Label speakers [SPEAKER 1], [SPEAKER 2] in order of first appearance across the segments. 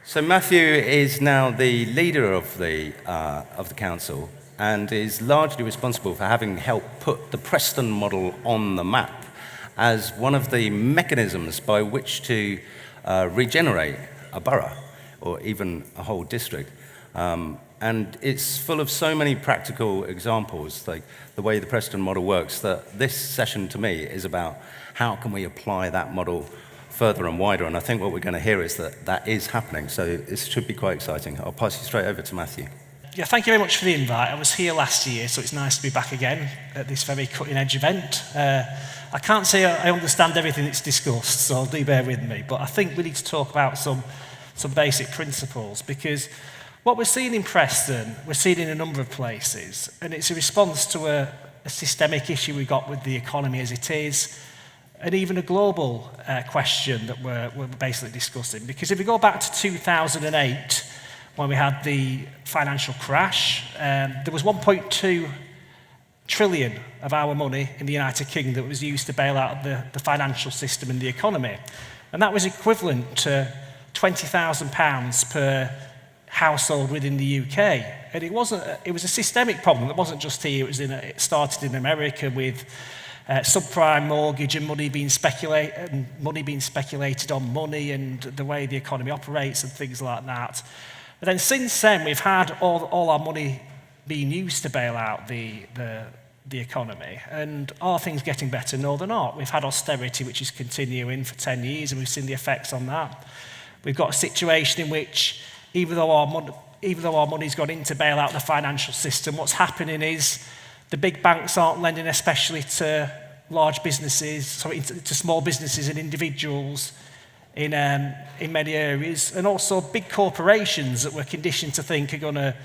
[SPEAKER 1] So Matthew is now the leader of the council and is largely responsible for having helped put the Preston model on the map as one of the mechanisms by which to regenerate a borough or even a whole district. And it's full of so many practical examples, like the way the Preston model works, that this session to me is about how can we apply that model further and wider. And I think what we're going to hear is that that is happening. So this should be quite exciting. I'll pass you straight over to Matthew.
[SPEAKER 2] Yeah, thank you very much for the invite. I was here last year, so it's nice to be back again at this very cutting-edge event. I can't say I understand everything that's discussed, so do bear with me. But I think we need to talk about some basic principles, because what we're seeing in Preston, we're seeing in a number of places, and it's a response to a systemic issue we got with the economy as it is, and even a global question that we're basically discussing. Because if we go back to 2008, when we had the financial crash, there was 1.2 trillion of our money in the United Kingdom that was used to bail out the financial system and the economy. And that was equivalent to £20,000 per household within the UK. And it was a systemic problem. It wasn't just here. It started in America with subprime mortgage and money being speculated on money and the way the economy operates and things like that. But then since then, we've had all our money being used to bail out the economy. And are things getting better? No, they're not. We've had austerity, which is continuing for 10 years, and we've seen the effects on that. We've got a situation in which, even though our money's gone in to bail out the financial system, what's happening is the big banks aren't lending, especially to large businesses, to small businesses and individuals in many areas, and also big corporations that we're conditioned to think are going to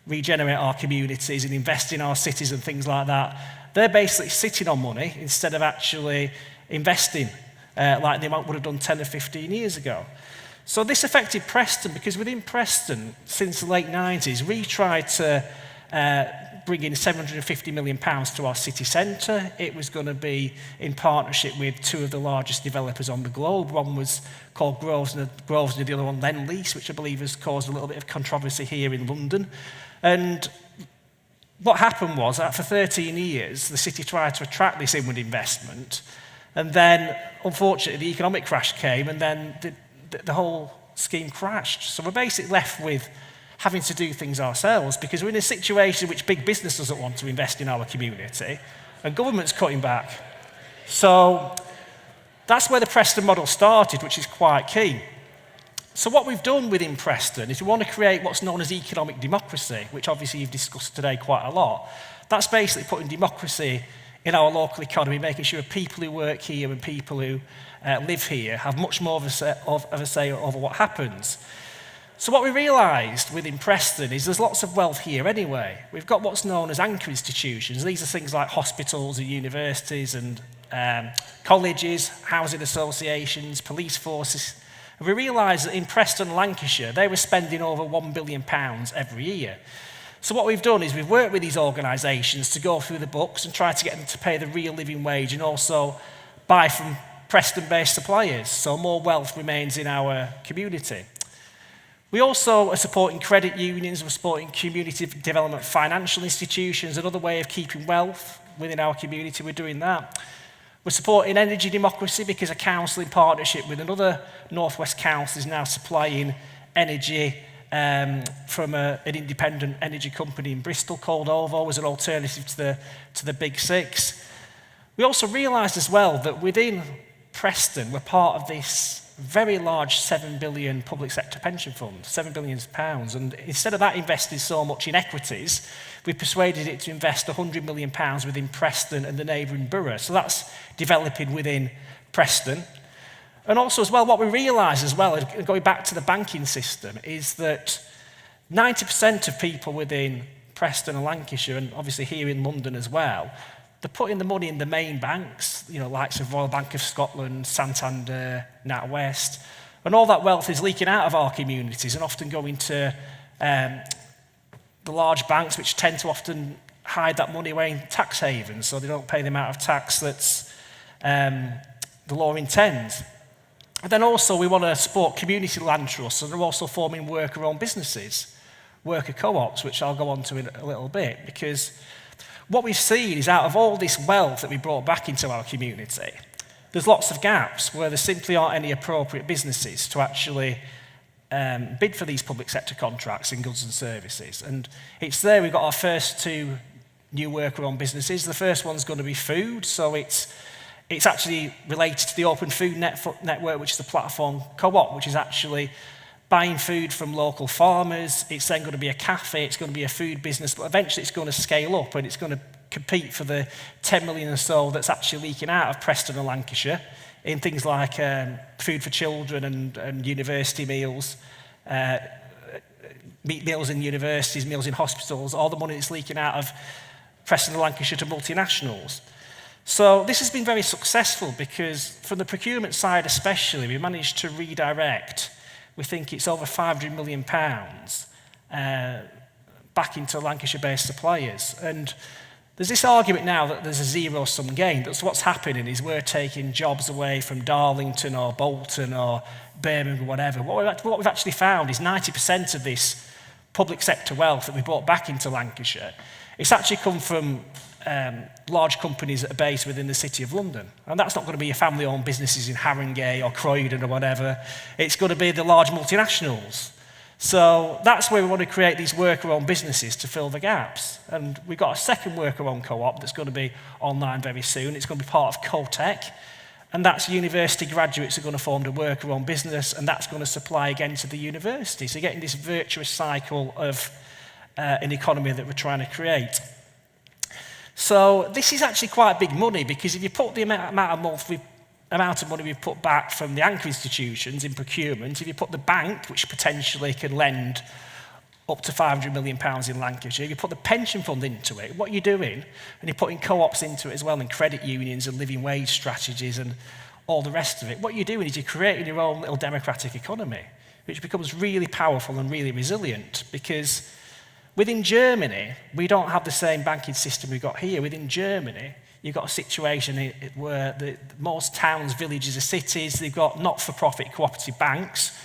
[SPEAKER 2] regenerate our communities and invest in our cities and things like that. They're basically sitting on money instead of actually investing like they would have done 10 or 15 years ago. So this affected Preston, because within Preston, since the late 90s, we tried to bring in £750 million to our city centre. It was going to be in partnership with two of the largest developers on the globe. One was called Grosvenor, the other one Lend-Lease, which I believe has caused a little bit of controversy here in London. And what happened was that for 13 years, the city tried to attract this inward investment. And then, unfortunately, the economic crash came, and then the whole scheme crashed. So we're basically left with having to do things ourselves, because we're in a situation in which big business doesn't want to invest in our community and government's cutting back. So that's where the Preston model started, which is quite key. So what we've done within Preston is we want to create what's known as economic democracy, which obviously you've discussed today quite a lot. That's basically putting democracy in our local economy, making sure people who work here and people who live here have much more of a say over what happens. So what we realised within Preston is there's lots of wealth here anyway. We've got what's known as anchor institutions. These are things like hospitals and universities and colleges, housing associations, police forces. And we realised that in Preston and Lancashire, they were spending over £1 billion every year. So what we've done is we've worked with these organisations to go through the books and try to get them to pay the real living wage and also buy from Preston-based suppliers, so more wealth remains in our community. We also are supporting credit unions, we're supporting community development financial institutions, another way of keeping wealth within our community, we're doing that. We're supporting energy democracy because a council in partnership with another North West council is now supplying energy from an independent energy company in Bristol called OVO as an alternative to the Big Six. We also realised as well that within Preston, we're part of this very large £7 billion public sector pension fund, £7 billion. And instead of that investing so much in equities, we persuaded it to invest £100 million within Preston and the neighbouring borough. So that's developing within Preston. And also as well, what we realised as well, and going back to the banking system, is that 90% of people within Preston and Lancashire, and obviously here in London as well, they're putting the money in the main banks, likes of Royal Bank of Scotland, Santander, NatWest, and all that wealth is leaking out of our communities and often going to the large banks, which tend to often hide that money away in tax havens, so they don't pay the amount of tax that's the law intends. And then also we want to support community land trusts, and they're also forming worker-owned businesses, worker co-ops, which I'll go on to in a little bit, because what we've seen is out of all this wealth that we brought back into our community, there's lots of gaps where there simply aren't any appropriate businesses to actually bid for these public sector contracts in goods and services. And it's there we've got our first two new worker-owned businesses. The first one's going to be food, so it's actually related to the Open Food Network, which is the platform co-op, which is actually buying food from local farmers. It's then going to be a cafe, it's going to be a food business, but eventually it's going to scale up and it's going to compete for the 10 million or so that's actually leaking out of Preston and Lancashire in things like food for children and university meals, meals in universities, meals in hospitals, all the money that's leaking out of Preston and Lancashire to multinationals. So this has been very successful because from the procurement side especially, we managed to redirect, we think it's over £500 million back into Lancashire-based suppliers. And there's this argument now that there's a zero-sum game. That's what's happening is we're taking jobs away from Darlington or Bolton or Birmingham or whatever. What we've actually found is 90% of this public sector wealth that we brought back into Lancashire, it's actually come from large companies that are based within the City of London. And that's not going to be your family-owned businesses in Haringey or Croydon or whatever. It's going to be the large multinationals. So that's where we want to create these worker-owned businesses to fill the gaps. And we've got a second worker-owned co-op that's going to be online very soon. It's going to be part of Cotec. And that's university graduates are going to form a worker-owned business, and that's going to supply again to the university. So you're getting this virtuous cycle of an economy that we're trying to create. So this is actually quite big money, because if you put the amount of money we've put back from the anchor institutions in procurement, if you put the bank, which potentially can lend up to £500 million in Lancashire, if you put the pension fund into it, what you're doing, and you're putting co-ops into it as well, and credit unions and living wage strategies and all the rest of it, what you're doing is you're creating your own little democratic economy, which becomes really powerful and really resilient. Because within Germany, we don't have the same banking system we've got here. Within Germany, you've got a situation where most towns, villages, or cities, they've got not-for-profit cooperative banks,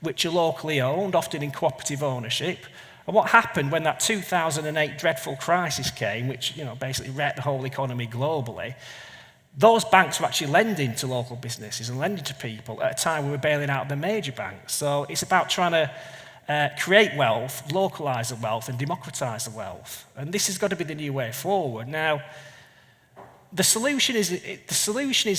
[SPEAKER 2] which are locally owned, often in cooperative ownership. And what happened when that 2008 dreadful crisis came, which basically wrecked the whole economy globally, those banks were actually lending to local businesses and lending to people at a time we were bailing out the major banks. So it's about trying to create wealth, localise the wealth, and democratise the wealth. And this has got to be the new way forward. Now, the solution is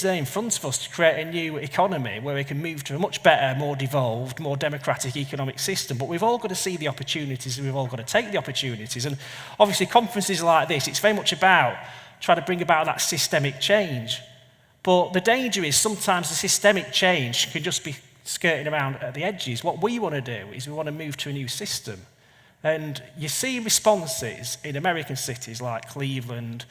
[SPEAKER 2] there in front of us to create a new economy where we can move to a much better, more devolved, more democratic economic system. But we've all got to see the opportunities, and we've all got to take the opportunities. And obviously conferences like this, it's very much about trying to bring about that systemic change. But the danger is sometimes the systemic change can just be skirting around at the edges. What we want to do is we want to move to a new system. And you see responses in American cities like Cleveland,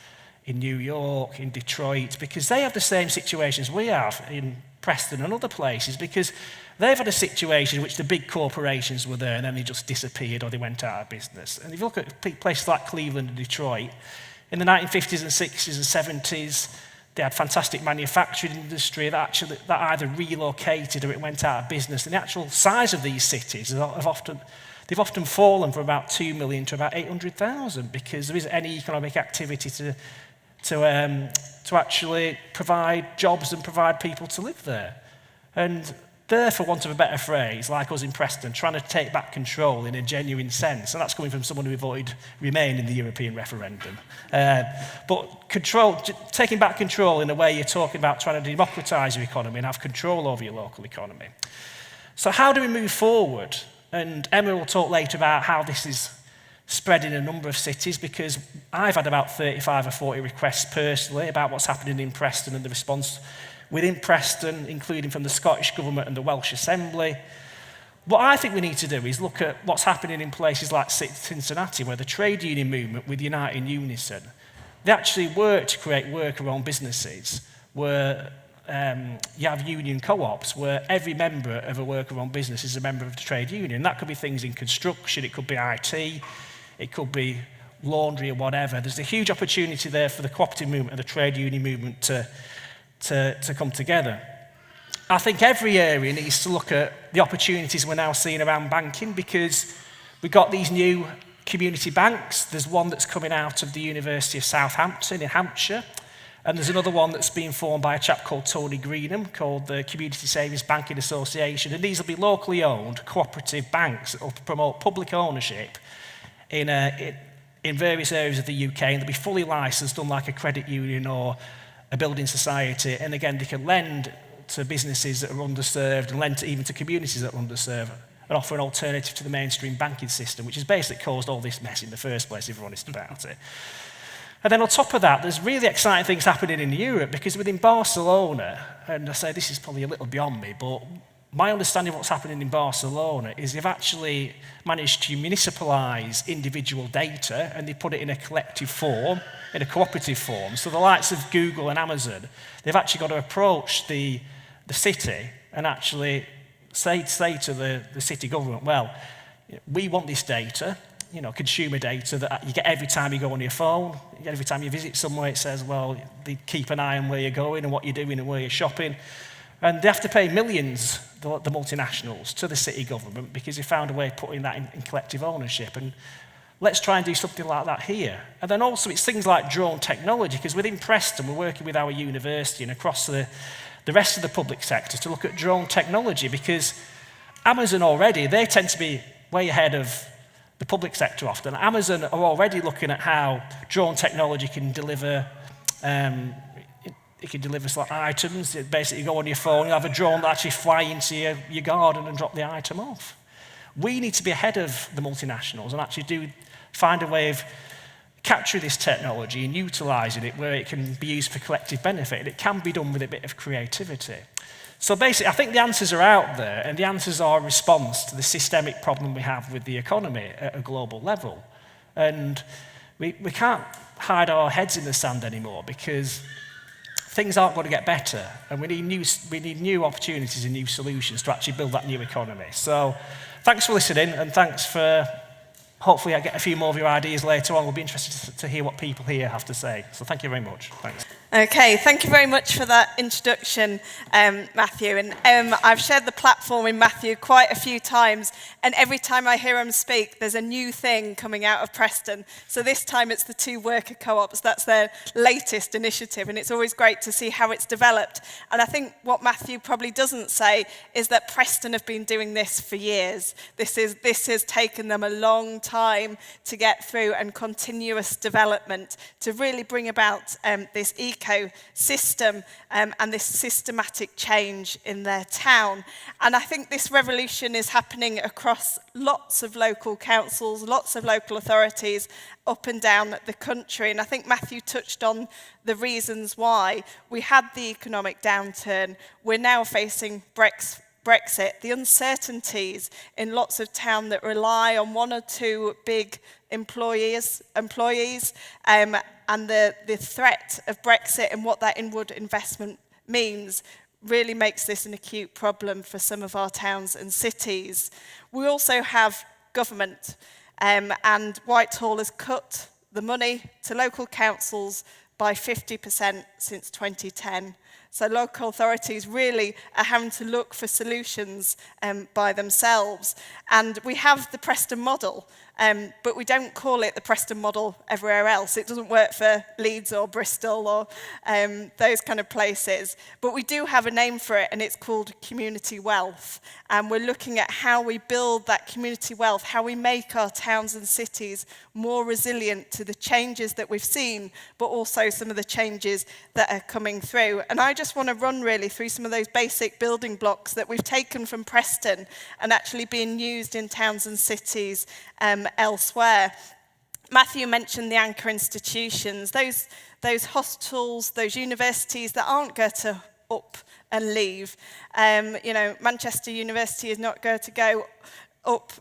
[SPEAKER 2] in New York, in Detroit, because they have the same situations we have in Preston and other places, because they've had a situation in which the big corporations were there and then they just disappeared or they went out of business. And if you look at places like Cleveland and Detroit, in the 1950s and 60s and 70s, they had fantastic manufacturing industry that either relocated or it went out of business. And the actual size of these cities they've often fallen from about 2 million to about 800,000 because there isn't any economic activity to actually provide jobs and provide people to live there. And they're, for want of a better phrase, like us in Preston, trying to take back control in a genuine sense. And that's coming from someone who voted Remain in the European referendum. But taking back control in a way you're talking about trying to democratise your economy and have control over your local economy. So how do we move forward? And Emma will talk later about how this is spread in a number of cities, because I've had about 35 or 40 requests personally about what's happening in Preston and the response within Preston, including from the Scottish Government and the Welsh Assembly. What I think we need to do is look at what's happening in places like Cincinnati, where the trade union movement with Unite in Unison, they actually work to create worker-owned businesses where you have union co-ops where every member of a worker-owned business is a member of the trade union. That could be things in construction, it could be IT, it could be laundry or whatever. There's a huge opportunity there for the cooperative movement and the trade union movement to come together. I think every area needs to look at the opportunities we're now seeing around banking, because we've got these new community banks. There's one that's coming out of the University of Southampton in Hampshire, and there's another one that's being formed by a chap called Tony Greenham, called the Community Savings Banking Association, and these will be locally owned cooperative banks that will promote public ownership in various areas of the UK, and they'll be fully licensed, unlike a credit union or a building society, and again, they can lend to businesses that are underserved and lend to even to communities that are underserved, and offer an alternative to the mainstream banking system, which has basically caused all this mess in the first place, if we're honest about it. And then on top of that, there's really exciting things happening in Europe, because within Barcelona, and I say this is probably a little beyond me, but my understanding of what's happening in Barcelona is they've actually managed to municipalise individual data, and they put it in a collective form, in a cooperative form. So the likes of Google and Amazon, they've actually got to approach the city and actually say to the city government, well, we want this data, consumer data that you get every time you go on your phone, every time you visit somewhere. It says, well, they keep an eye on where you're going and what you're doing and where you're shopping. And they have to pay millions, the multinationals, to the city government, because they found a way of putting that in collective ownership. And let's try and do something like that here. And then also it's things like drone technology, because within Preston we're working with our university and across the rest of the public sector to look at drone technology, because Amazon already, they tend to be way ahead of the public sector often. Amazon are already looking at how drone technology can deliver it can deliver like items. It basically, you go on your phone, you have a drone that actually fly into your garden and drop the item off. We need to be ahead of the multinationals and actually find a way of capturing this technology and utilising it where it can be used for collective benefit. And it can be done with a bit of creativity. So basically, I think the answers are out there, and the answers are a response to the systemic problem we have with the economy at a global level. And we can't hide our heads in the sand anymore, because things aren't going to get better, and we need new opportunities and new solutions to actually build that new economy. So thanks for listening, and thanks for, hopefully I get a few more of your ideas later on. We'll be interested to hear what people here have to say. So thank you very much. Thanks.
[SPEAKER 3] Okay, thank you very much for that introduction, Matthew. And I've shared the platform with Matthew quite a few times, and every time I hear him speak, there's a new thing coming out of Preston. So this time it's the 2 worker co-ops. That's their latest initiative, and it's always great to see how it's developed. And I think what Matthew probably doesn't say is that Preston have been doing this for years. This has taken them a long time to get through, and continuous development to really bring about this ecosystem and this systematic change in their town. And I think this revolution is happening across lots of local councils, lots of local authorities up and down the country. And I think Matthew touched on the reasons why. We had the economic downturn. We're now facing Brexit, the uncertainties in lots of towns that rely on 1 or 2 big employees, and the threat of Brexit and what that inward investment means really makes this an acute problem for some of our towns and cities. We also have government, and Whitehall has cut the money to local councils by 50% since 2010. So local authorities really are having to look for solutions by themselves. And we have the Preston Model, but we don't call it the Preston Model everywhere else. It doesn't work for Leeds or Bristol or those kind of places. But we do have a name for it, and it's called community wealth. And we're looking at how we build that community wealth, how we make our towns and cities more resilient to the changes that we've seen, but also some of the changes that are coming through. And I just want to run really through some of those basic building blocks that we've taken from Preston and actually being used in towns and cities elsewhere. Matthew mentioned the anchor institutions, those hospitals, those universities that aren't going to up and leave. Manchester University is not going to go up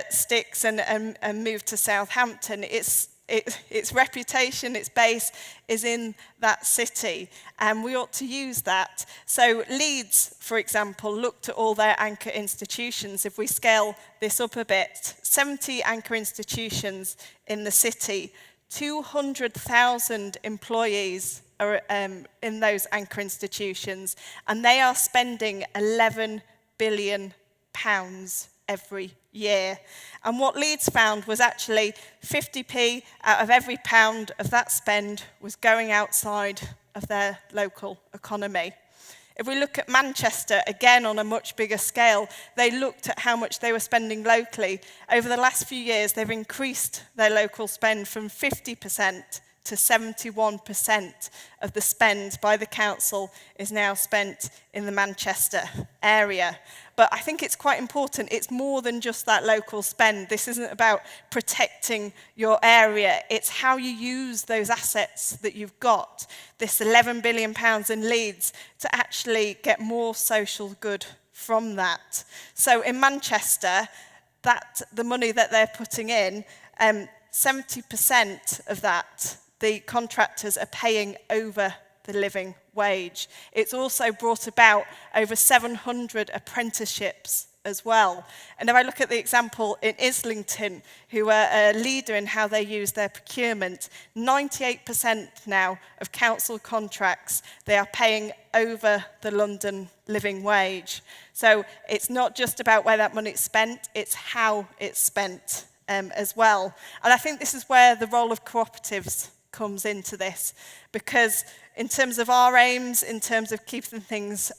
[SPEAKER 3] sticks and move to Southampton. Its reputation, its base is in that city, and we ought to use that. So Leeds, for example, looked at all their anchor institutions. If we scale this up a bit, 70 anchor institutions in the city, 200,000 employees are in those anchor institutions, and they are spending £11 billion every year. And what Leeds found was actually 50p out of every pound of that spend was going outside of their local economy. If we look at Manchester, again on a much bigger scale, they looked at how much they were spending locally. Over the last few years, they've increased their local spend from 50% to 71% of the spend by the council is now spent in the Manchester area. But I think it's quite important. It's more than just that local spend. This isn't about protecting your area. It's how you use those assets that you've got, this £11 billion in Leeds, to actually get more social good from that. So in Manchester, the money that they're putting in, 70% of that, the contractors are paying over the living wage. It's also brought about over 700 apprenticeships as well. And if I look at the example in Islington, who are a leader in how they use their procurement, 98% now of council contracts, they are paying over the London living wage. So it's not just about where that money is spent, it's how it's spent as well. And I think this is where the role of cooperatives comes into this, because in terms of our aims, in terms of keeping things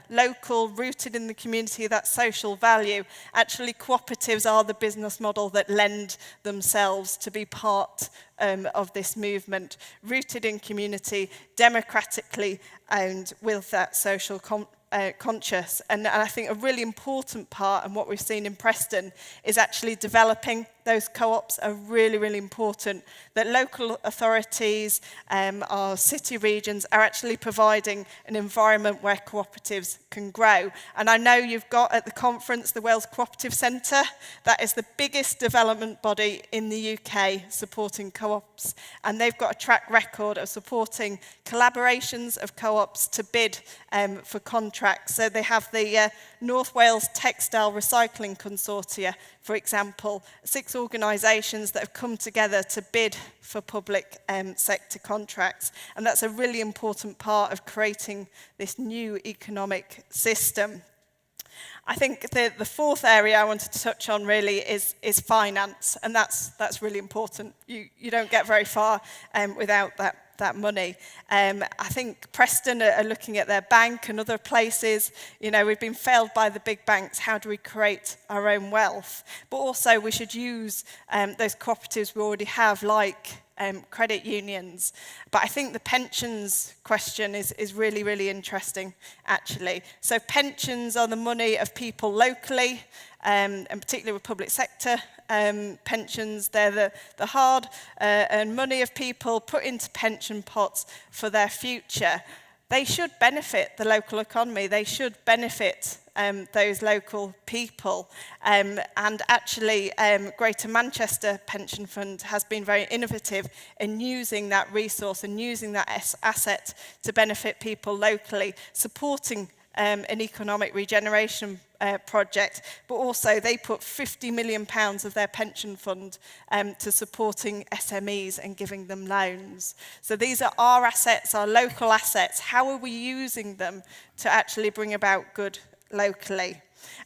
[SPEAKER 3] local, rooted in the community, that social value, actually cooperatives are the business model that lend themselves to be part of this movement, rooted in community, democratically owned, with that social conscious. And I think a really important part, and what we've seen in Preston, is actually developing those co-ops are really, really important, that local authorities, our city regions are actually providing an environment where cooperatives can grow. And I know you've got at the conference the Wales Cooperative Centre. That is the biggest development body in the UK supporting co-ops. And they've got a track record of supporting collaborations of co-ops to bid for contracts. So they have the North Wales Textile Recycling Consortia, for example, 6 organisations that have come together to bid for public sector contracts. And that's a really important part of creating this new economic system. I think the fourth area I wanted to touch on really is finance, and that's really important. You don't get very far without that money. I think Preston are looking at their bank and other places. You know, we've been failed by the big banks. How do we create our own wealth? But also we should use those cooperatives we already have, like credit unions. But I think the pensions question is really, really interesting, actually. So pensions are the money of people locally, and particularly with public sector pensions. They're the hard-earned money of people put into pension pots for their future. They should benefit the local economy. They should benefit those local people. And actually, Greater Manchester Pension Fund has been very innovative in using that resource and using that asset to benefit people locally, supporting an economic regeneration project, but also they put £50 million of their pension fund to supporting SMEs and giving them loans. So these are our assets, our local assets. How are we using them to actually bring about good locally?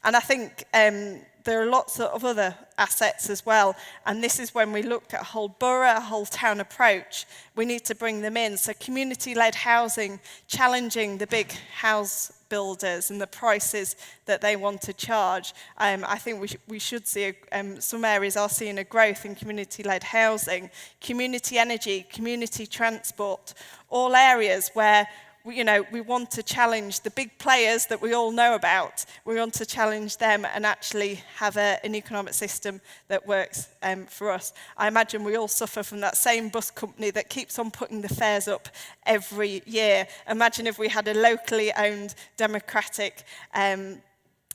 [SPEAKER 3] And I think there are lots of other assets as well, and this is when we look at a whole borough, a whole town approach, we need to bring them in. So community-led housing, challenging the big house builders and the prices that they want to charge. I think we should see, some areas are seeing a growth in community-led housing, community energy, community transport, all areas where we want to challenge the big players that we all know about. We want to challenge them and actually have an economic system that works for us. I imagine we all suffer from that same bus company that keeps on putting the fares up every year. Imagine if we had a locally owned, democratic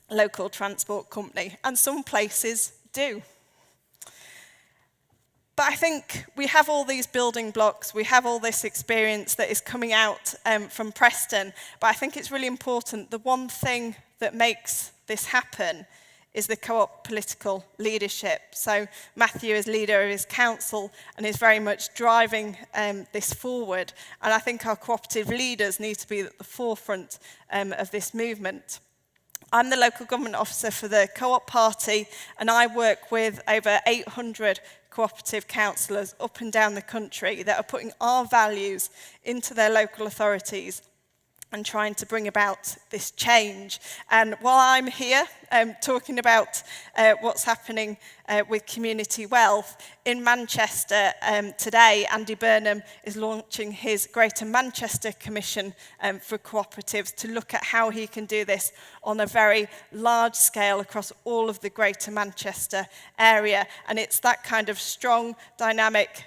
[SPEAKER 3] local transport company. And some places do. But I think we have all these building blocks, we have all this experience that is coming out from Preston, but I think it's really important. The one thing that makes this happen is the Co-op political leadership. So Matthew is leader of his council and is very much driving this forward. And I think our cooperative leaders need to be at the forefront of this movement. I'm the local government officer for the Co-op Party, and I work with over 800 cooperative councillors up and down the country that are putting our values into their local authorities and trying to bring about this change. And while I'm here talking about what's happening with community wealth, in Manchester today, Andy Burnham is launching his Greater Manchester Commission for cooperatives to look at how he can do this on a very large scale across all of the Greater Manchester area. And it's that kind of strong, dynamic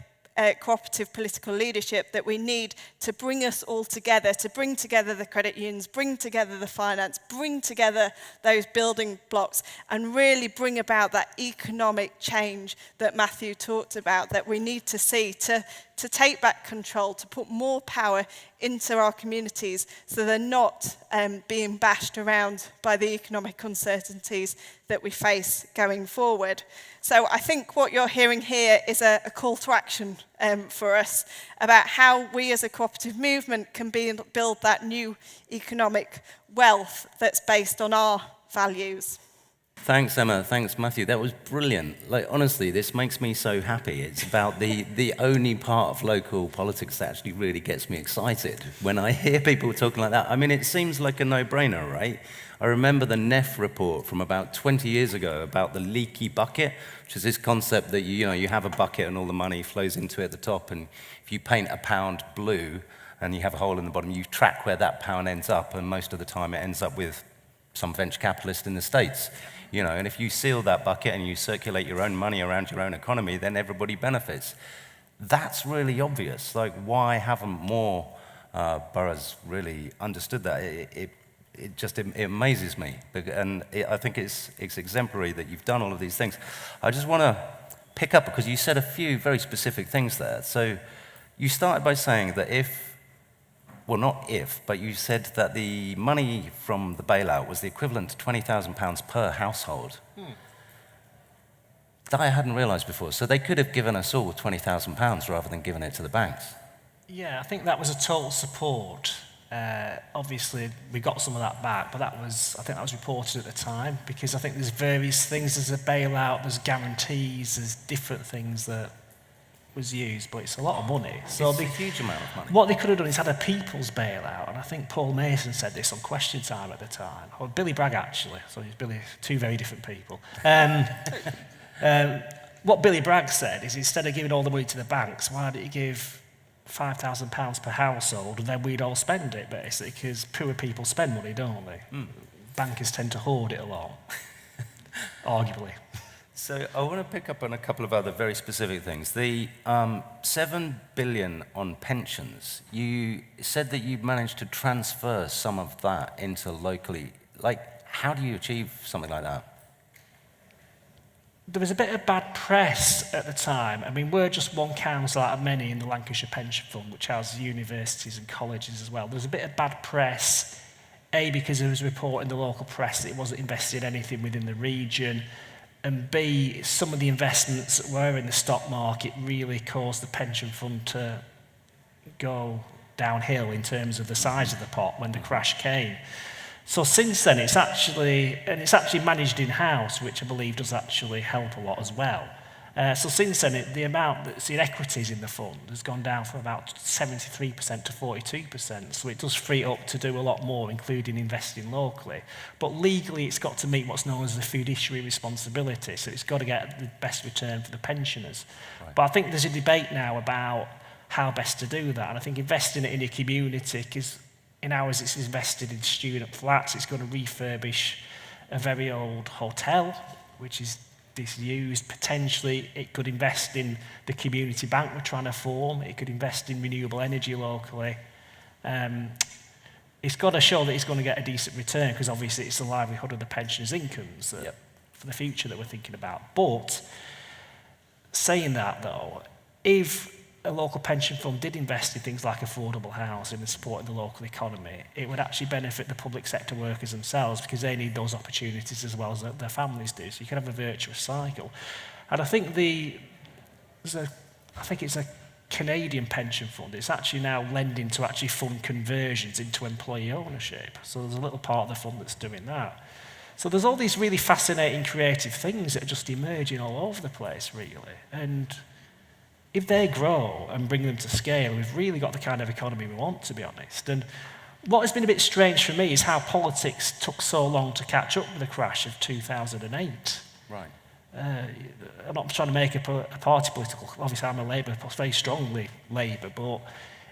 [SPEAKER 3] cooperative political leadership that we need to bring us all together, to bring together the credit unions, bring together the finance, bring together those building blocks and really bring about that economic change that Matthew talked about, that we need to see to take back control, to put more power into our communities so they're not being bashed around by the economic uncertainties that we face going forward. So I think what you're hearing here is a call to action for us about how we as a cooperative movement can build that new economic wealth that's based on our values.
[SPEAKER 1] Thanks, Emma. Thanks, Matthew. That was brilliant. Like, honestly, this makes me so happy. It's about the only part of local politics that actually really gets me excited when I hear people talking like that. I mean, it seems like a no-brainer, right? I remember the NEF report from about 20 years ago about the leaky bucket, which is this concept that you have a bucket and all the money flows into it at the top, and if you paint a pound blue and you have a hole in the bottom, you track where that pound ends up, and most of the time it ends up with some venture capitalist in the States. And if you seal that bucket and you circulate your own money around your own economy, then everybody benefits. That's really obvious. Like, why haven't more boroughs really understood that? It amazes me, and I think it's exemplary that you've done all of these things. I just want to pick up, because you said a few very specific things there. So you started by saying that but you said that the money from the bailout was the equivalent to £20,000 per household. That I hadn't realised before. So they could have given us all £20,000 rather than giving it to the banks.
[SPEAKER 2] Yeah, I think that was a total support. Obviously, we got some of that back, but I think that was reported at the time, because I think there's various things. There's a bailout, there's guarantees, there's different things that was used, but it's a lot of money. So
[SPEAKER 1] it's a huge amount of money.
[SPEAKER 2] What they could have done is had a people's bailout, and I think Paul Mason said this on Question Time at the time, or Billy Bragg actually, so he's two very different people. What Billy Bragg said is, instead of giving all the money to the banks, why don't you give £5,000 per household, and then we'd all spend it, basically, because poor people spend money, don't they? Bankers tend to hoard it a lot, arguably.
[SPEAKER 1] So I want to pick up on a couple of other very specific things. The $7 billion on pensions, you said that you managed to transfer some of that into locally. Like, how do you achieve something like that?
[SPEAKER 2] There was a bit of bad press at the time. I mean, we're just one council out of many in the Lancashire Pension Fund, which houses universities and colleges as well. There was a bit of bad press, A, because there was a report in the local press that it wasn't invested in anything within the region, and B, some of the investments that were in the stock market really caused the pension fund to go downhill in terms of the size of the pot when the crash came. So since then, it's actually managed in-house, which I believe does actually help a lot as well. So since then, the amount that's in equities in the fund has gone down from about 73% to 42%. So it does free up to do a lot more, including investing locally. But legally, it's got to meet what's known as the fiduciary responsibility. So it's got to get the best return for the pensioners. Right. But I think there's a debate now about how best to do that. And I think investing it in your community, because in ours it's invested in student flats, it's going to refurbish a very old hotel, which is disused. Potentially it could invest in the community bank we're trying to form. It could invest in renewable energy locally. It's got to show that it's going to get a decent return, because obviously it's the livelihood of the pensioners' incomes for the future that we're thinking about. But saying that though, if a local pension fund did invest in things like affordable housing and supporting the local economy, it would actually benefit the public sector workers themselves because they need those opportunities as well as their families do. So you can have a virtuous cycle. And I think it's a Canadian pension fund. It's actually now lending to actually fund conversions into employee ownership. So there's a little part of the fund that's doing that. So there's all these really fascinating creative things that are just emerging all over the place, really. And if they grow and bring them to scale, we've really got the kind of economy we want, to be honest. And what has been a bit strange for me is how politics took so long to catch up with the crash of 2008.
[SPEAKER 1] Right.
[SPEAKER 2] I'm not trying to make a party political. Obviously, I'm a Labour, very strongly Labour, but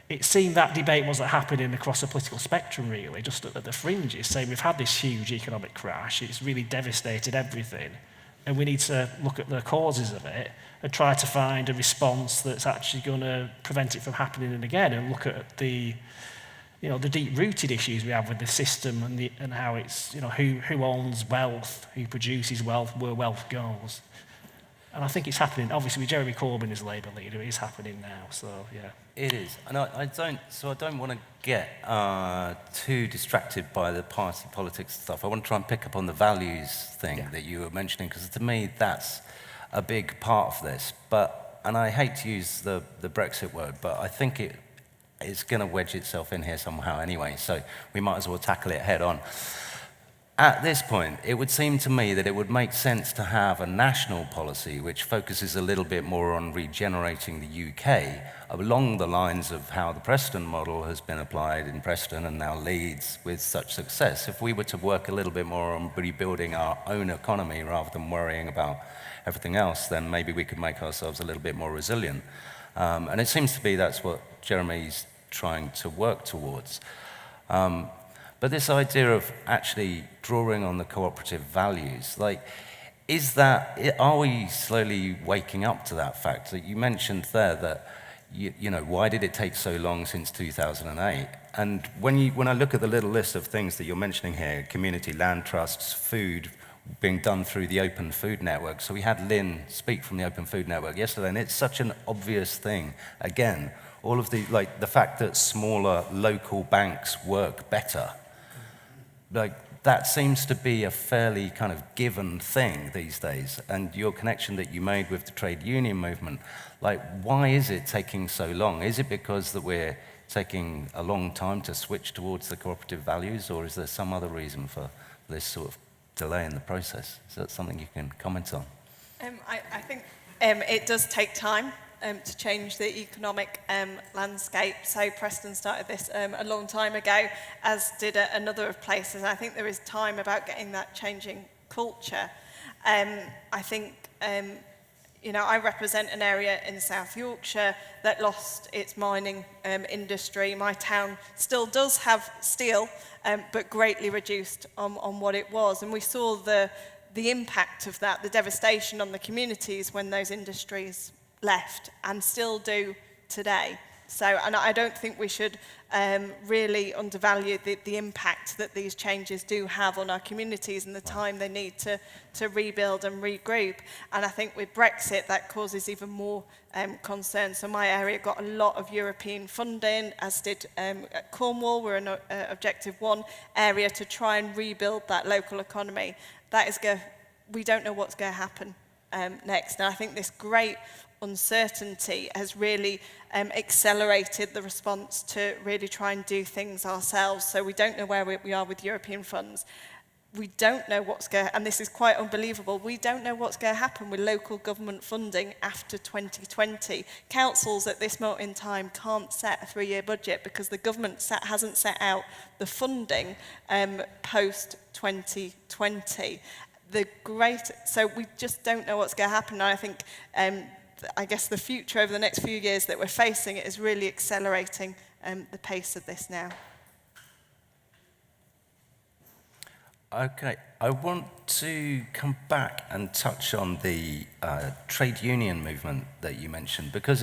[SPEAKER 2] it seemed that debate wasn't happening across the political spectrum, really, just at the fringes, saying we've had this huge economic crash, it's really devastated everything, and we need to look at the causes of it and try to find a response that's actually going to prevent it from happening again, and look at the deep-rooted issues we have with the system and how it's, who owns wealth, who produces wealth, where wealth goes. And I think it's happening. Obviously, with Jeremy Corbyn as Labour leader, it is happening now. So yeah,
[SPEAKER 1] it is. And I don't want to get too distracted by the party politics stuff. I want to try and pick up on the values thing that you were mentioning, because to me that's a big part of this. And I hate to use the Brexit word, but I think it's going to wedge itself in here somehow anyway, so we might as well tackle it head on. At this point, it would seem to me that it would make sense to have a national policy which focuses a little bit more on regenerating the UK along the lines of how the Preston model has been applied in Preston and now Leeds with such success. If we were to work a little bit more on rebuilding our own economy rather than worrying about everything else, then maybe we could make ourselves a little bit more resilient. And it seems to be that's what Jeremy's trying to work towards. But this idea of actually drawing on the cooperative values, are we slowly waking up to that fact? You mentioned there that, why did it take so long since 2008? And when I look at the little list of things that you're mentioning here, community land trusts, food being done through the Open Food Network. So we had Lynn speak from the Open Food Network yesterday, and it's such an obvious thing. Again, all of the fact that smaller local banks work better, that seems to be a fairly kind of given thing these days. And your connection that you made with the trade union movement, why is it taking so long? Is it because that we're taking a long time to switch towards the cooperative values, or is there some other reason for this sort of delay in the process? Is that something you can comment on?
[SPEAKER 3] I think it does take time to change the economic landscape. So Preston started this a long time ago, as did a number of places. I think there is time about getting that changing culture. I think, I represent an area in South Yorkshire that lost its mining industry. My town still does have steel, but greatly reduced on what it was. And we saw the impact of that, the devastation on the communities when those industries left, and still do today. So, and I don't think we should really undervalue the impact that these changes do have on our communities and the time they need to rebuild and regroup. And I think with Brexit, that causes even more concern. So my area got a lot of European funding, as did Cornwall. We're an Objective 1 area to try and rebuild that local economy. We don't know what's going to happen next. And I think this great uncertainty has really accelerated the response to really try and do things ourselves. So we don't know where we are with European funds. We don't know and this is quite unbelievable, we don't know what's going to happen with local government funding after 2020. Councils at this moment in time can't set a 3-year budget because the government hasn't set out the funding post-2020. So we just don't know what's going to happen. And I think I guess the future over the next few years that we're facing is really accelerating the pace of this now.
[SPEAKER 1] Okay, I want to come back and touch on the trade union movement that you mentioned, because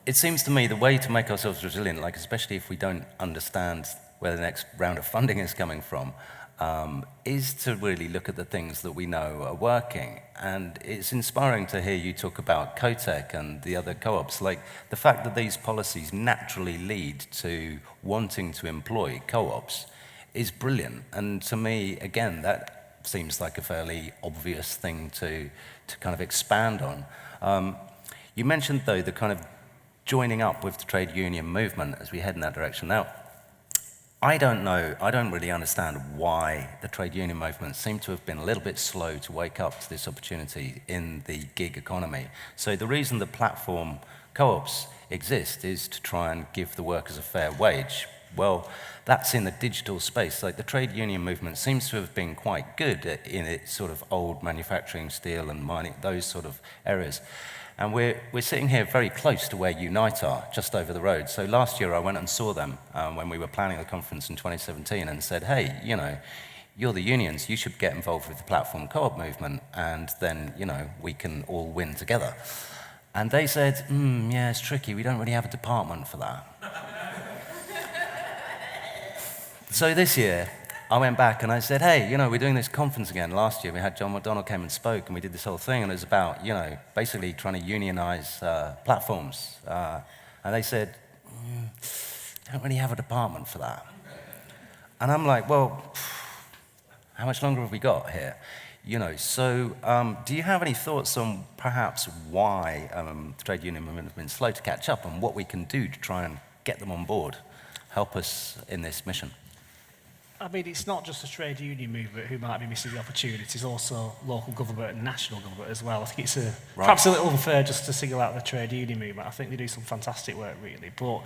[SPEAKER 1] it seems to me the way to make ourselves resilient, especially if we don't understand where the next round of funding is coming from, is to really look at the things that we know are working. And it's inspiring to hear you talk about COTEC and the other co-ops. Like, the fact that these policies naturally lead to wanting to employ co-ops is brilliant. And to me, again, that seems like a fairly obvious thing to kind of expand on. You mentioned, though, the kind of joining up with the trade union movement as we head in that direction. Now, I don't really understand why the trade union movement seemed to have been a little bit slow to wake up to this opportunity in the gig economy. So the reason the platform co-ops exist is to try and give the workers a fair wage. Well, that's in the digital space. Like, the trade union movement seems to have been quite good in its sort of old manufacturing, steel and mining, those sort of areas. And we're sitting here very close to where Unite are, just over the road. So last year I went and saw them when we were planning the conference in 2017 and said, hey, you know, you're the unions, you should get involved with the platform co-op movement, and then, you know, we can all win together. And they said, yeah, it's tricky, we don't really have a department for that. So this year, I went back and I said, hey, you know, we're doing this conference again. Last year we had John McDonnell came and spoke, and we did this whole thing, and it was about, you know, basically trying to unionize platforms. And they said, don't really have a department for that. And I'm like, well, how much longer have we got here? You know, so do you have any thoughts on perhaps why the trade union movement has been slow to catch up, and what we can do to try and get them on board, help us in this mission?
[SPEAKER 2] I mean, it's not just the trade union movement who might be missing the opportunities, also local government and national government as well. I think it's perhaps a little unfair just to single out the trade union movement. I think they do some fantastic work, really. But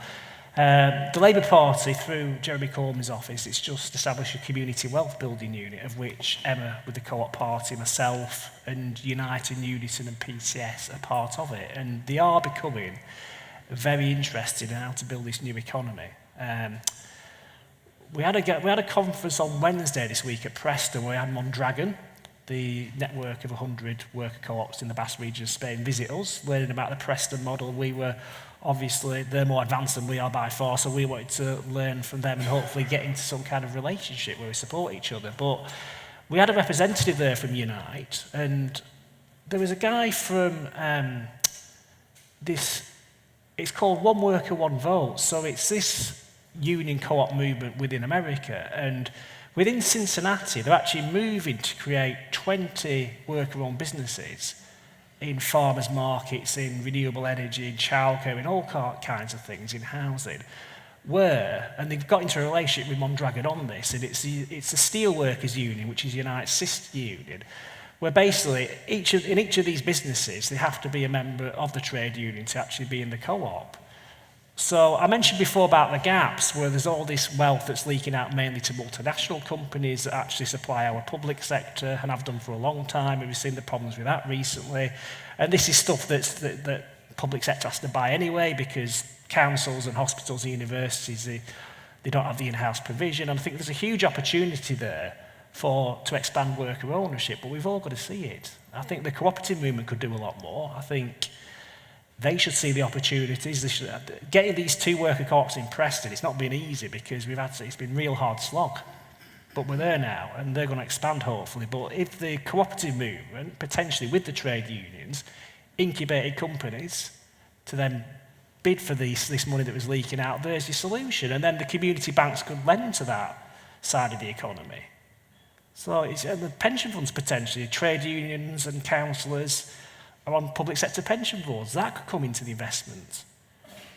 [SPEAKER 2] the Labour Party, through Jeremy Corbyn's office, it's just established a community wealth building unit, of which Emma with the Co-op Party, myself and Unite and Unison and PCS are part of it. And they are becoming very interested in how to build this new economy. We had a conference on Wednesday this week at Preston where we had Mondragon, the network of 100 worker co-ops in the Basque region of Spain, visit us, learning about the Preston model. We were, obviously, they're more advanced than we are by far, so we wanted to learn from them and hopefully get into some kind of relationship where we support each other. But we had a representative there from Unite, and there was a guy from it's called One Worker, One Vote. So it's this union co-op movement within America, and within Cincinnati they're actually moving to create 20 worker-owned businesses in farmers markets, in renewable energy, in childcare, in all kinds of things, in housing, and they've got into a relationship with Mondragon on this, and it's the Steelworkers Union, which is Unite's sister union, where basically in each of these businesses they have to be a member of the trade union to actually be in the co-op. So I mentioned before about the gaps, where there's all this wealth that's leaking out mainly to multinational companies that actually supply our public sector and have done for a long time, and we've seen the problems with that recently. And this is stuff that public sector has to buy anyway, because councils and hospitals and universities, they don't have the in-house provision. And I think there's a huge opportunity there to expand worker ownership, but we've all got to see it. I think the cooperative movement could do a lot more. I think they should see the opportunities. Getting these 2 worker co-ops in Preston, it's not been easy because it's been real hard slog. But we're there now, and they're going to expand hopefully. But if the cooperative movement, potentially with the trade unions, incubated companies to then bid for this money that was leaking out, there's your solution. And then the community banks could lend to that side of the economy. So and the pension funds potentially, trade unions and councillors are on public sector pension boards. That could come into the investment.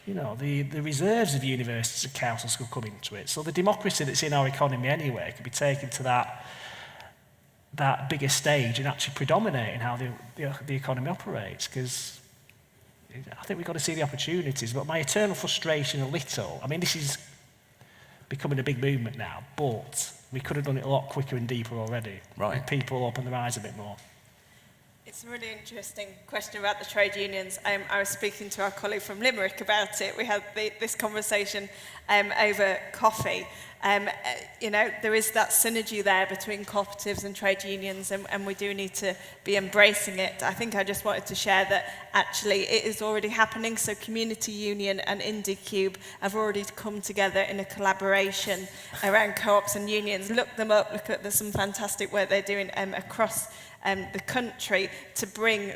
[SPEAKER 2] You know, the reserves of universities and councils could come into it. So the democracy that's in our economy anyway could be taken to that bigger stage and actually predominate in how the economy operates, because I think we've got to see the opportunities. But my eternal frustration a little, I mean, this is becoming a big movement now, but we could have done it a lot quicker and deeper already.
[SPEAKER 1] Right.
[SPEAKER 2] And people open their eyes a bit more.
[SPEAKER 3] It's a really interesting question about the trade unions. I was speaking to our colleague from Limerick about it. We had this conversation over coffee. You know, there is that synergy there between cooperatives and trade unions, and we do need to be embracing it. I think I just wanted to share that actually it is already happening. So Community Union and IndieCube have already come together in a collaboration around co-ops and unions. Look them up, look at there's some fantastic work they're doing across the country to bring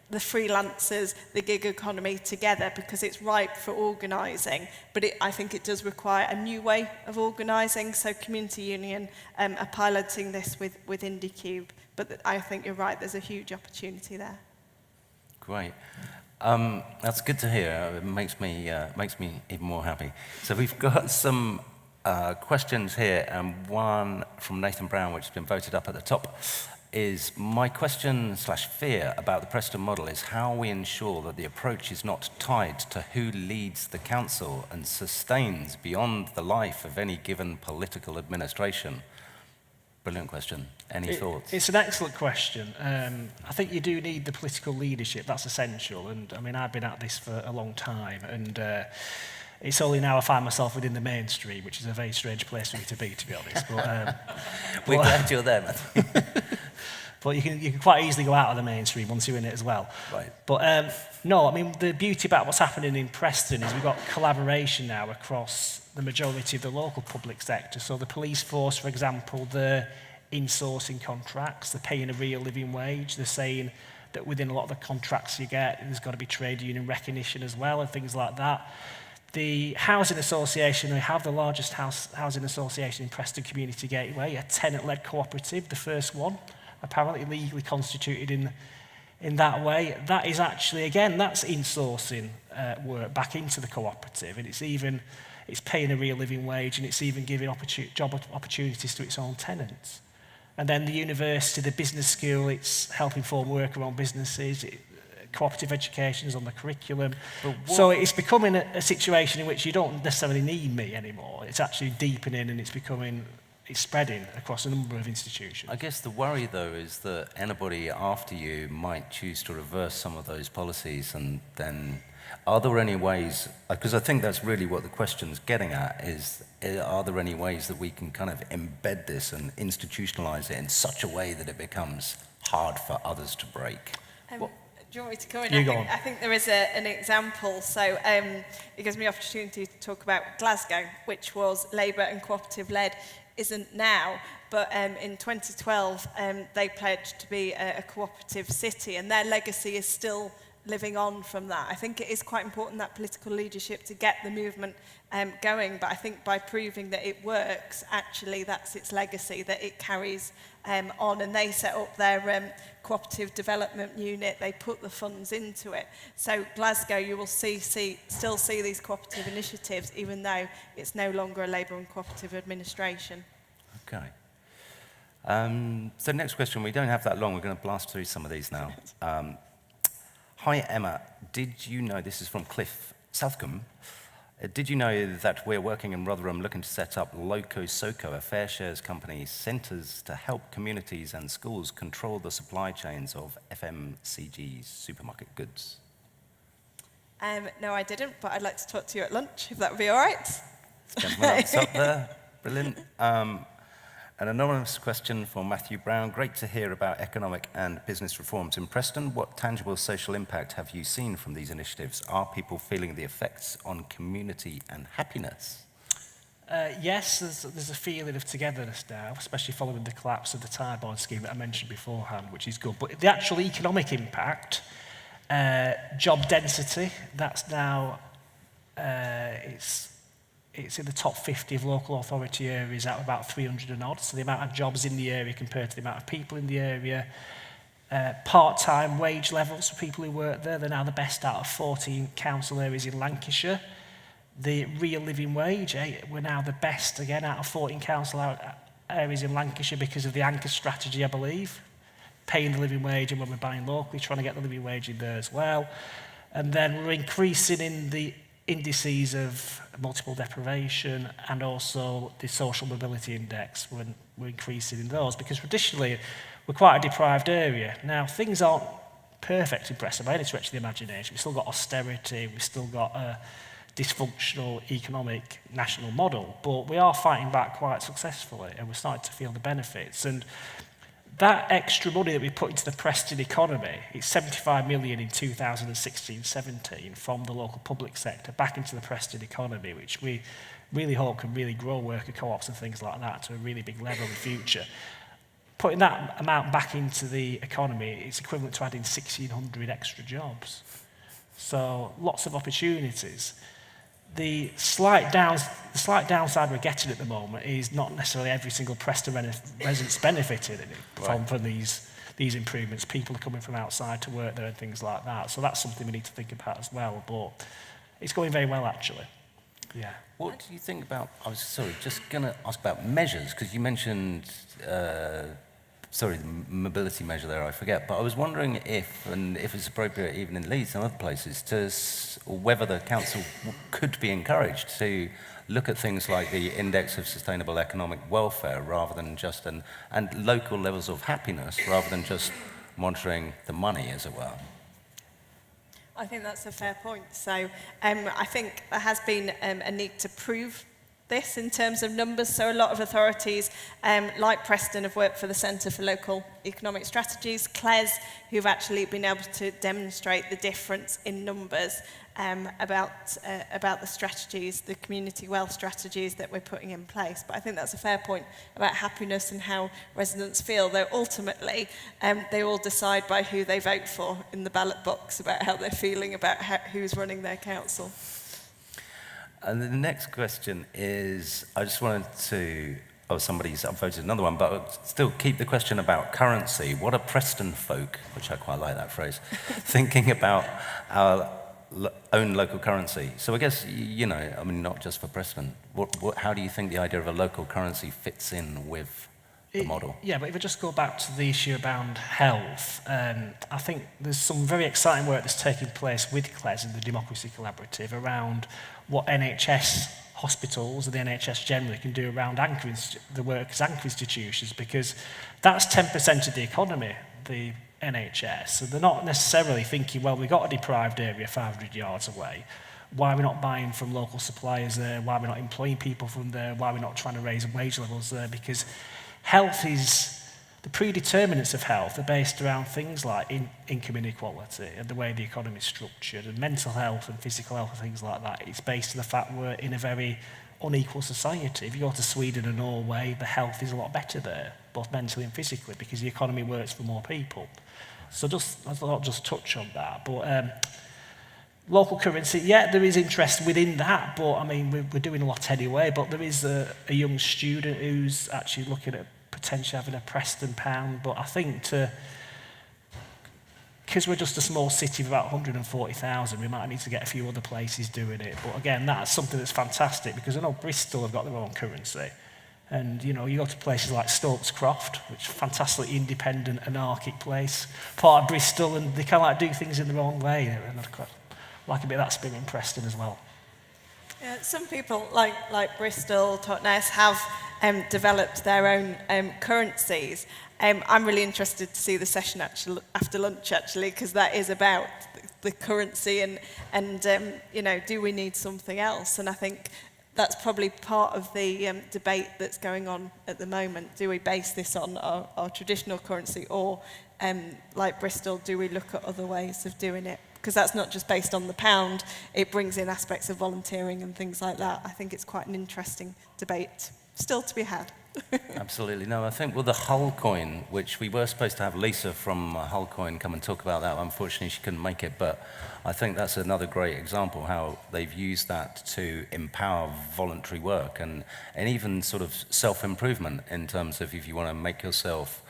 [SPEAKER 3] the freelancers, the gig economy together, because it's ripe for organising, but I think it does require a new way of organising. So Community Union are piloting this with IndieCube, but I think you're right, there's a huge opportunity there.
[SPEAKER 1] Great. That's good to hear. It makes me even more happy. So we've got some questions here, and one from Nathan Brown, which has been voted up at the top, is my question/fear about the Preston model is how we ensure that the approach is not tied to who leads the council and sustains beyond the life of any given political administration. Brilliant question. Any thoughts?
[SPEAKER 2] It's an excellent question. I think you do need the political leadership. That's essential. And I mean, I've been at this for a long time, and it's only now I find myself within the mainstream, which is a very strange place for me to be honest. But
[SPEAKER 1] we're glad you're there, Matthew.
[SPEAKER 2] But you can quite easily go out of the mainstream once you're in it as well.
[SPEAKER 1] Right.
[SPEAKER 2] But no, I mean, the beauty about what's happening in Preston is we've got collaboration now across the majority of the local public sector. So the police force, for example, they're insourcing contracts, they're paying a real living wage, they're saying that within a lot of the contracts you get, there's got to be trade union recognition as well and things like that. The housing association, we have the largest housing association in Preston Community Gateway, a tenant-led cooperative, the first one, apparently legally constituted in that way. That is actually, again, that's insourcing work back into the cooperative, and it's paying a real living wage, and it's even giving job opportunities to its own tenants. And then the university, the business school, it's helping form worker-owned businesses, cooperative education is on the curriculum. So it's becoming a situation in which you don't necessarily need me anymore. It's actually deepening, and it's spreading across a number of institutions.
[SPEAKER 1] I guess the worry, though, is that anybody after you might choose to reverse some of those policies, and then are there any ways, because I think that's really what the question's getting at, is are there any ways that we can kind of embed this and institutionalize it in such a way that it becomes hard for others to break?
[SPEAKER 3] Do you want me to come in? I think there is an example. So it gives me the opportunity to talk about Glasgow, which was Labour and cooperative led, isn't now, but in 2012 they pledged to be a cooperative city, and their legacy is still living on from that. I think it is quite important, that political leadership, to get the movement going, but I think by proving that it works, actually that's its legacy, that it carries on, and they set up their cooperative development unit, they put the funds into it. So Glasgow, you will still see these cooperative initiatives, even though it's no longer a Labour and cooperative administration.
[SPEAKER 1] Okay. So next question, we don't have that long, we're going to blast through some of these now. Hi Emma, did you know, this is from Cliff Southcombe, did you know that we're working in Rotherham looking to set up Loco Soco, a fair shares company, centres to help communities and schools control the supply chains of FMCG supermarket goods?
[SPEAKER 3] No, I didn't, but I'd like to talk to you at lunch, if that would be all right.
[SPEAKER 1] Gentleman up there, brilliant. An anonymous question for Matthew Brown. Great to hear about economic and business reforms in Preston. What tangible social impact have you seen from these initiatives? Are people feeling the effects on community and happiness?
[SPEAKER 2] Yes, there's a feeling of togetherness now, especially following the collapse of the tie-bond scheme that I mentioned beforehand, which is good. But the actual economic impact, job density, that's now, it's in the top 50 of local authority areas out of about 300 and odd. So the amount of jobs in the area compared to the amount of people in the area. Part-time wage levels for people who work there, they're now the best out of 14 council areas in Lancashire. The real living wage, we're now the best again out of 14 council areas in Lancashire because of the anchor strategy, I believe. Paying the living wage, and when we're buying locally, trying to get the living wage in there as well. And then we're increasing in the indices of multiple deprivation and also the social mobility index. We're increasing in those because traditionally we're quite a deprived area. Now, things aren't perfect in Preston by any stretch of the imagination. We've still got austerity, we've still got a dysfunctional economic national model, but we are fighting back quite successfully, and we're starting to feel the benefits. And that extra money that we put into the Preston economy, it's 75 million in 2016-17 from the local public sector back into the Preston economy, which we really hope can really grow worker co-ops and things like that to a really big level in the future. Putting that amount back into the economy is equivalent to adding 1,600 extra jobs. So lots of opportunities. The slight downside we're getting at the moment is not necessarily every single Preston resident's benefited from these improvements. People are coming from outside to work there and things like that. So that's something we need to think about as well. But it's going very well, actually. Yeah.
[SPEAKER 1] What do you think about, I was just going to ask about measures, because you mentioned, the mobility measure there, I forget, but I was wondering if it's appropriate even in Leeds and other places, or whether the council could be encouraged to look at things like the Index of Sustainable Economic Welfare rather than just, and local levels of happiness rather than just monitoring the money, as it were.
[SPEAKER 3] I think that's a fair point. So I think there has been a need to prove this in terms of numbers. So a lot of authorities, like Preston, have worked for the Centre for Local Economic Strategies, Cllr, who've actually been able to demonstrate the difference in numbers about the strategies, the community wealth strategies that we're putting in place. But I think that's a fair point about happiness and how residents feel, though ultimately they all decide by who they vote for in the ballot box about how they're feeling about who's running their council.
[SPEAKER 1] And the next question is, I just wanted to, somebody's upvoted another one, but I'll still keep the question about currency. What are Preston folk, which I quite like that phrase, thinking about our own local currency? So I guess, not just for Preston, how do you think the idea of a local currency fits in with the model?
[SPEAKER 2] Yeah, but if I just go back to the issue around health, I think there's some very exciting work that's taking place with Cllr and the Democracy Collaborative around what NHS hospitals and the NHS generally can do around the work as anchor institutions, because that's 10% of the economy, the NHS. So they're not necessarily thinking, well, we've got a deprived area 500 yards away. Why are we not buying from local suppliers there? Why are we not employing people from there? Why are we not trying to raise wage levels there? Because health is, the predeterminants of health are based around things like income inequality and the way the economy is structured, and mental health and physical health and things like that. It's based on the fact we're in a very unequal society. If you go to Sweden and Norway, the health is a lot better there, both mentally and physically, because the economy works for more people. So I'll just touch on that. But local currency, yeah, there is interest within that, but I mean, we're doing a lot anyway. But there is a young student who's actually looking at potentially having a Preston pound. But I think because we're just a small city of about 140,000, we might need to get a few other places doing it. But again, that's something that's fantastic, because I know Bristol have got their own currency. And, you go to places like Stokescroft, which is a fantastically independent, anarchic place, part of Bristol, and they kind of do things in their own way. And I'd quite like a bit of that spin in Preston as well.
[SPEAKER 3] Yeah, some people, like Bristol, Totnes, have developed their own currencies. I'm really interested to see the session after lunch, actually, because that is about the currency and do we need something else? And I think that's probably part of the debate that's going on at the moment. Do we base this on our traditional currency, or like Bristol, do we look at other ways of doing it? Because that's not just based on the pound, it brings in aspects of volunteering and things like that. I think it's quite an interesting debate still to be had.
[SPEAKER 1] Absolutely. No, I think, the Hull coin, which we were supposed to have Lisa from Hull coin come and talk about that. Unfortunately, she couldn't make it, but I think that's another great example how they've used that to empower voluntary work and even sort of self-improvement in terms of if you want to make yourself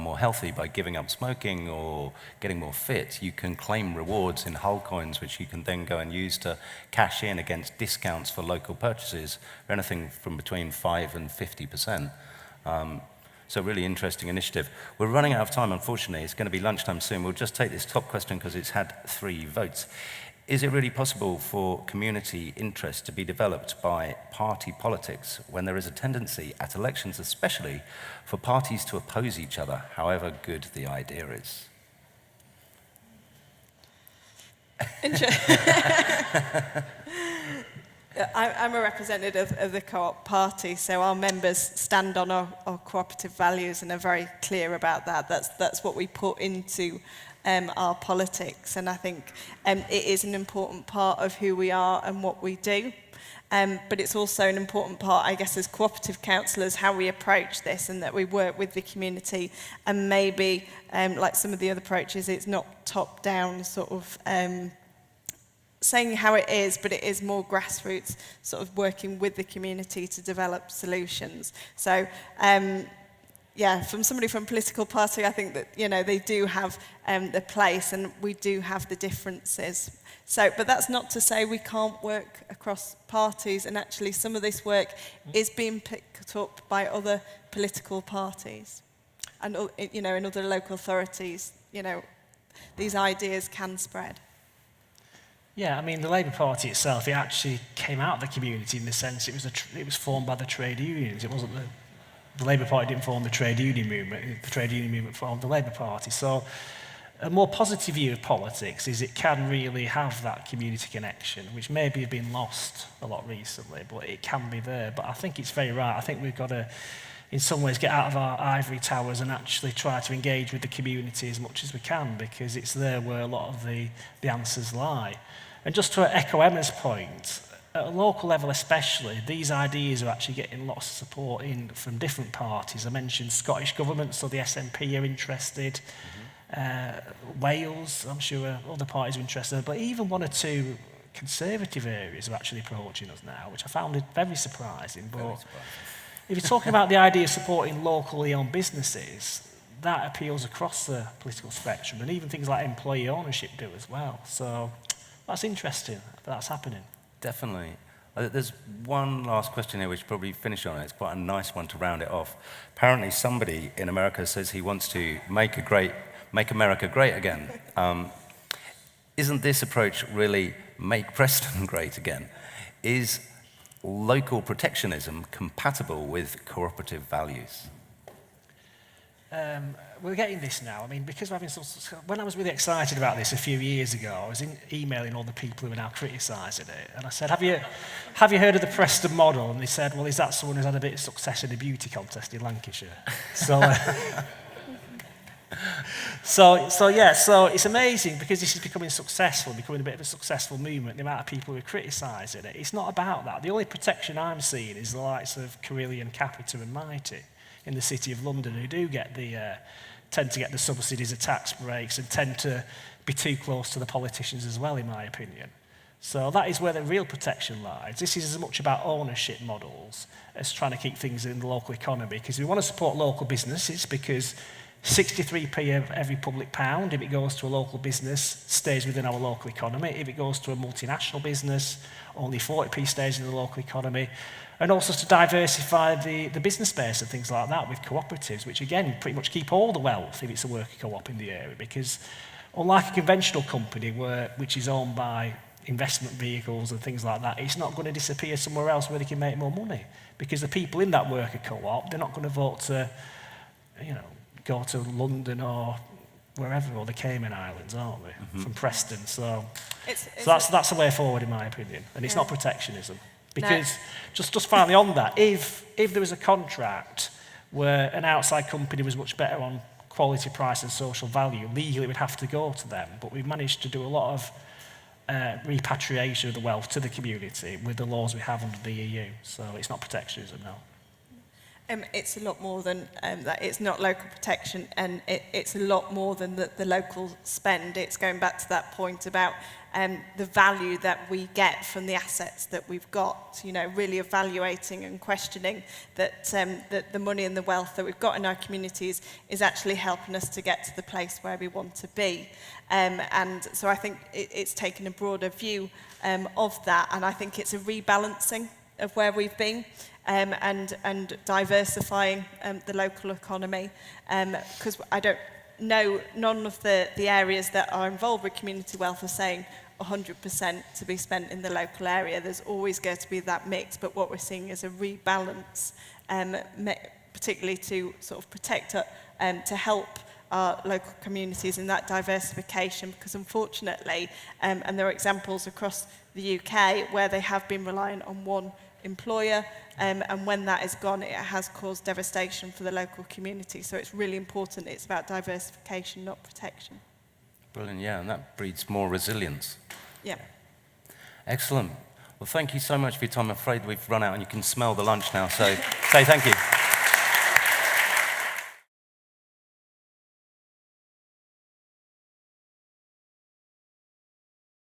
[SPEAKER 1] more healthy by giving up smoking or getting more fit, you can claim rewards in Hull coins, which you can then go and use to cash in against discounts for local purchases, anything from between 5 and 50%. So really interesting initiative. We're running out of time, unfortunately. It's going to be lunchtime soon. We'll just take this top question because it's had 3 votes. Is it really possible for community interest to be developed by party politics when there is a tendency, at elections especially, for parties to oppose each other, however good the idea is?
[SPEAKER 3] I'm a representative of the Co-op Party, so our members stand on our cooperative values and are very clear about that. That's what we put into our politics, and I think it is an important part of who we are and what we do. But it's also an important part, I guess, as cooperative councillors, how we approach this and that we work with the community, and maybe, like some of the other approaches, it's not top-down sort of saying how it is, but it is more grassroots, sort of working with the community to develop solutions. So, yeah, from somebody from a political party, I think that, you know, they do have the place and we do have the differences. So, but that's not to say we can't work across parties, and actually some of this work is being picked up by other political parties and, you know, in other local authorities. You know, these ideas can spread.
[SPEAKER 2] Yeah, I mean, the Labour Party itself, it actually came out of the community in the sense it was formed by the trade unions. It wasn't the Labour Party didn't form the trade union movement. The trade union movement formed the Labour Party. So a more positive view of politics is it can really have that community connection, which maybe have been lost a lot recently, but it can be there. But I think it's very right. I think we've got to, in some ways, get out of our ivory towers and actually try to engage with the community as much as we can, because it's there where a lot of the answers lie. And just to echo Emma's point, at a local level especially, these ideas are actually getting lots of support from different parties. I mentioned Scottish Government, so the SNP are interested. Wales, I'm sure other parties are interested. But even one or two Conservative areas are actually approaching us now, which I found very surprising. But if you're talking about the idea of supporting locally owned businesses, that appeals across the political spectrum, and even things like employee ownership do as well. So that's interesting that that's happening.
[SPEAKER 1] Definitely. There's one last question here which probably finish on it. It's quite a nice one to round it off. Apparently somebody in America says he wants to make America great again. Isn't this approach really make Preston great again? Is local protectionism compatible with cooperative values?
[SPEAKER 2] We're getting this now. I mean, because we're having when I was really excited about this a few years ago, I was emailing all the people who are now criticising it, and I said, have you heard of the Preston Model? And they said, well, is that someone who's had a bit of success in a beauty contest in Lancashire? So it's amazing because this is becoming successful, becoming a bit of a successful movement, the amount of people who are criticising it. It's not about that. The only protection I'm seeing is the likes of Cllr and Capita and Mighty in the City of London, who do get tend to get the subsidies of tax breaks and tend to be too close to the politicians as well, in my opinion. So that is where the real protection lies. This is as much about ownership models as trying to keep things in the local economy, because we want to support local businesses, because 63p of every public pound, if it goes to a local business, stays within our local economy. If it goes to a multinational business, only 40p stays in the local economy. And also to diversify the business base and things like that with cooperatives, which again pretty much keep all the wealth if it's a worker co-op in the area, because unlike a conventional company which is owned by investment vehicles and things like that, it's not going to disappear somewhere else where they can make more money, because the people in that worker co-op, they're not going to vote to, go to London or wherever, or the Cayman Islands, aren't they, from Preston. So that's the way forward, in my opinion, and it's not protectionism. Because, just finally on that, if there was a contract where an outside company was much better on quality, price and social value, legally it would have to go to them. But we've managed to do a lot of repatriation of the wealth to the community with the laws we have under the EU. So it's not protectionism, no.
[SPEAKER 3] It's a lot more than that. It's not local protection, and it's a lot more than the local spend. It's going back to that point about the value that we get from the assets that we've got, really evaluating and questioning that the money and the wealth that we've got in our communities is actually helping us to get to the place where we want to be. And so I think it's taken a broader view of that, and I think it's a rebalancing of where we've been. And diversifying the local economy, because I don't no, none of the areas that are involved with community wealth are saying 100% to be spent in the local area. There's always going to be that mix, but what we're seeing is a rebalance, particularly to sort of protect, to help our local communities in that diversification, because unfortunately, and there are examples across the UK where they have been reliant on one employer, and when that is gone, it has caused devastation for the local community. So it's really important. It's about diversification, not protection.
[SPEAKER 1] Brilliant, yeah, and that breeds more resilience.
[SPEAKER 3] Yeah.
[SPEAKER 1] Excellent. Well, thank you so much for your time. I'm afraid we've run out and you can smell the lunch now, so say thank you.